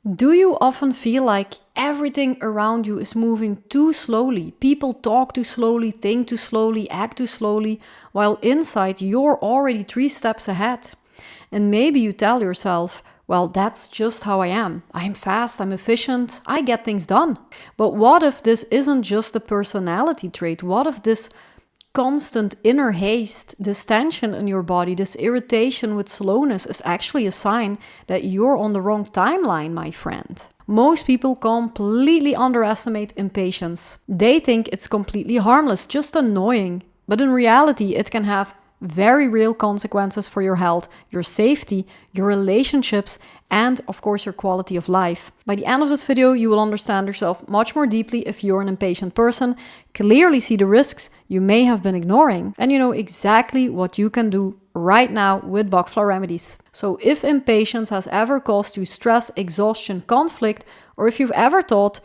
Do you often feel like everything around you is moving too slowly? People talk too slowly, think too slowly, act too slowly, while inside you're already 3 steps ahead. And maybe you tell yourself, well, that's just how I am. I'm fast, I'm efficient, I get things done. But what if this isn't just a personality trait? What if this constant inner haste, this tension in your body, this irritation with slowness is actually a sign that you're on the wrong timeline, my friend? Most people completely underestimate impatience. They think it's completely harmless, just annoying. But in reality, it can have very real consequences for your health, your safety, your relationships, and of course your quality of life. By the end of this video, you will understand yourself much more deeply if you're an impatient person, clearly see the risks you may have been ignoring, and you know exactly what you can do right now with Bach Flower Remedies. So if impatience has ever caused you stress, exhaustion, conflict, or if you've ever thought,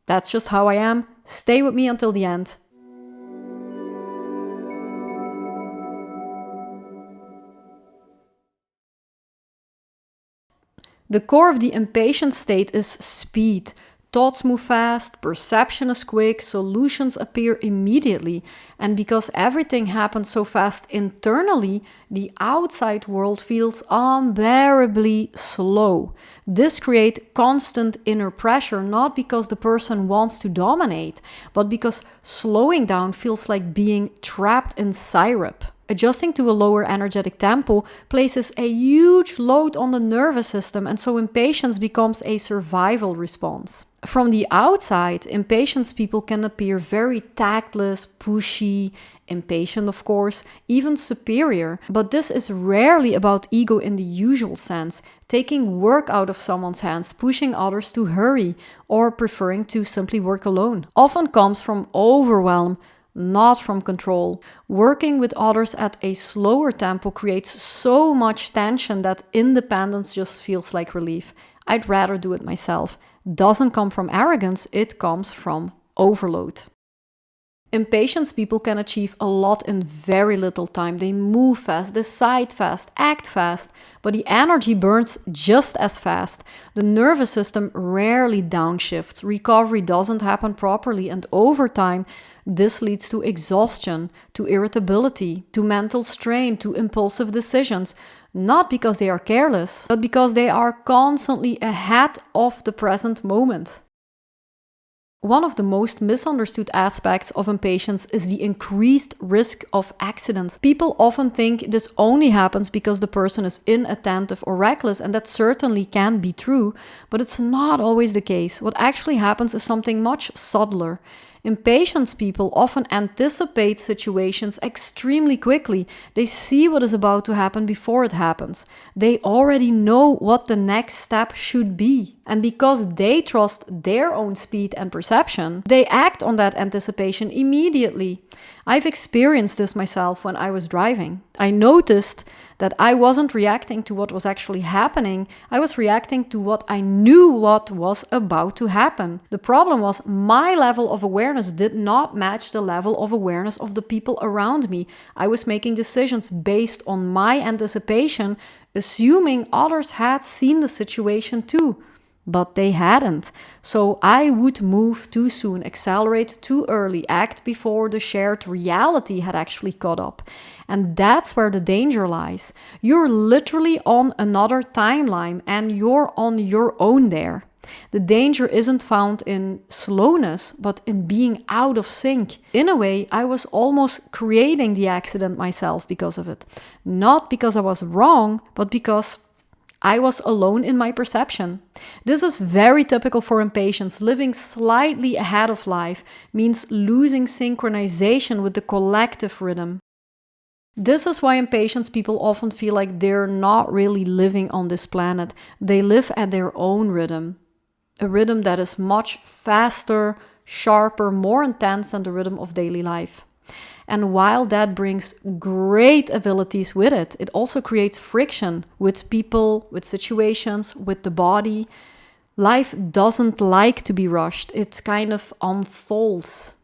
that's just how I am, stay with me until the end. The core of the impatient state is speed. Thoughts move fast, perception is quick, solutions appear immediately. And because everything happens so fast internally, the outside world feels unbearably slow. This creates constant inner pressure, not because the person wants to dominate, but because slowing down feels like being trapped in syrup. Adjusting to a lower energetic tempo places a huge load on the nervous system, and so impatience becomes a survival response. From the outside, impatient people can appear very tactless, pushy, impatient of course, even superior. But this is rarely about ego in the usual sense, taking work out of someone's hands, pushing others to hurry, or preferring to simply work alone. Often comes from overwhelm, not from control. Working with others at a slower tempo creates so much tension that independence just feels like relief. I'd rather do it myself. Doesn't come from arrogance, it comes from overload. Impatient people can achieve a lot in very little time. They move fast, decide fast, act fast, but the energy burns just as fast. The nervous system rarely downshifts. Recovery doesn't happen properly, and over time, this leads to exhaustion, to irritability, to mental strain, to impulsive decisions. Not because they are careless, but because they are constantly ahead of the present moment. One of the most misunderstood aspects of impatience is the increased risk of accidents. People often think this only happens because the person is inattentive or reckless, and that certainly can be true, but it's not always the case. What actually happens is something much subtler. Impatient people often anticipate situations extremely quickly. They see what is about to happen before it happens. They already know what the next step should be. And because they trust their own speed and perception, they act on that anticipation immediately. I've experienced this myself when I was driving. I noticed that I wasn't reacting to what was actually happening. I was reacting to what I knew what was about to happen. The problem was my level of awareness did not match the level of awareness of the people around me. I was making decisions based on my anticipation, assuming others had seen the situation too. But they hadn't. So I would move too soon, accelerate too early, act before the shared reality had actually caught up. And that's where the danger lies. You're literally on another timeline and you're on your own there. The danger isn't found in slowness, but in being out of sync. In a way, I was almost creating the accident myself because of it. Not because I was wrong, but because I was alone in my perception. This is very typical for impatience. Living slightly ahead of life means losing synchronization with the collective rhythm. This is why impatient people often feel like they're not really living on this planet. They live at their own rhythm. A rhythm that is much faster, sharper, more intense than the rhythm of daily life. And while that brings great abilities with it, it also creates friction with people, with situations, with the body. Life doesn't like to be rushed. It kind of unfolds.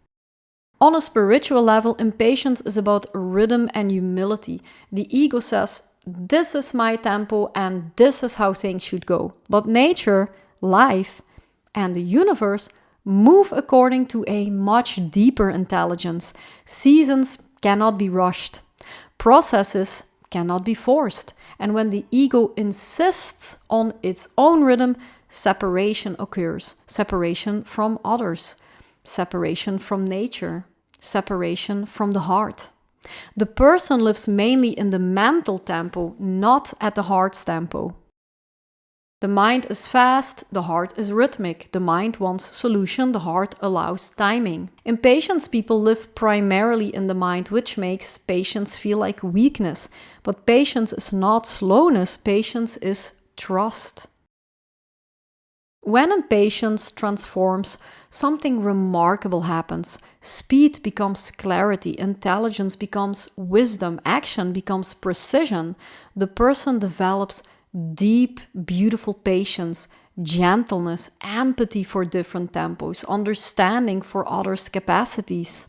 On a spiritual level, impatience is about rhythm and humility. The ego says, this is my tempo and this is how things should go. But nature life, and the universe move according to a much deeper intelligence. Seasons cannot be rushed. Processes cannot be forced. And when the ego insists on its own rhythm, separation occurs. Separation from others. Separation from nature. Separation from the heart. The person lives mainly in the mental tempo, not at the heart's tempo. The mind is fast, the heart is rhythmic. The mind wants solution, the heart allows timing. Impatience people live primarily in the mind, which makes patience feel like weakness. But patience is not slowness, patience is trust. When impatience transforms, something remarkable happens. Speed becomes clarity, intelligence becomes wisdom, action becomes precision. The person develops deep, beautiful patience, gentleness, empathy for different tempos, understanding for others' capacities.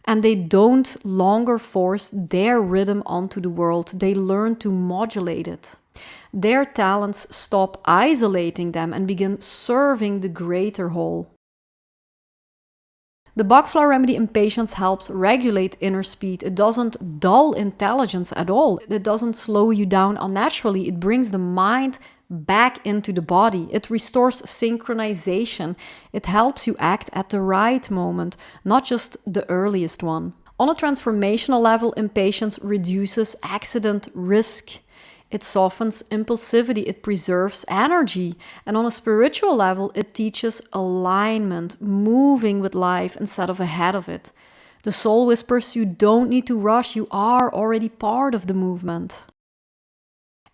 And they don't longer force their rhythm onto the world. They learn to modulate it. Their talents stop isolating them and begin serving the greater whole. The Bach Flower Remedy Impatience helps regulate inner speed. It doesn't dull intelligence at all. It doesn't slow you down unnaturally. It brings the mind back into the body. It restores synchronization. It helps you act at the right moment, not just the earliest one. On a transformational level, impatience reduces accident risk. It softens impulsivity, it preserves energy. And on a spiritual level, it teaches alignment, moving with life instead of ahead of it. The soul whispers, you don't need to rush, you are already part of the movement.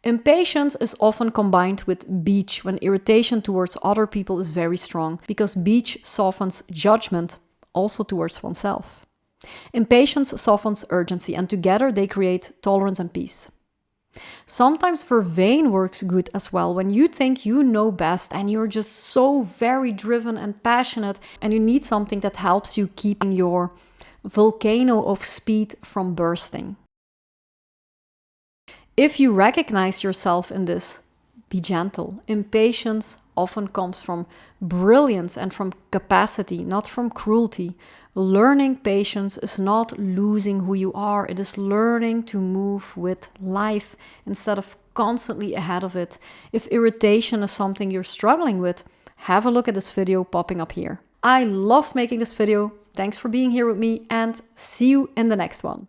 Impatience is often combined with beach when irritation towards other people is very strong, because beach softens judgment, also towards oneself. Impatience softens urgency, and together they create tolerance and peace. Sometimes vervein works good as well when you think you know best and you're just so very driven and passionate and you need something that helps you keeping your volcano of speed from bursting. If you recognize yourself in this, be gentle. Impatience often comes from brilliance and from capacity, not from cruelty. Learning patience is not losing who you are. It is learning to move with life instead of constantly ahead of it. If irritation is something you're struggling with, have a look at this video popping up here. I loved making this video. Thanks for being here with me and see you in the next one.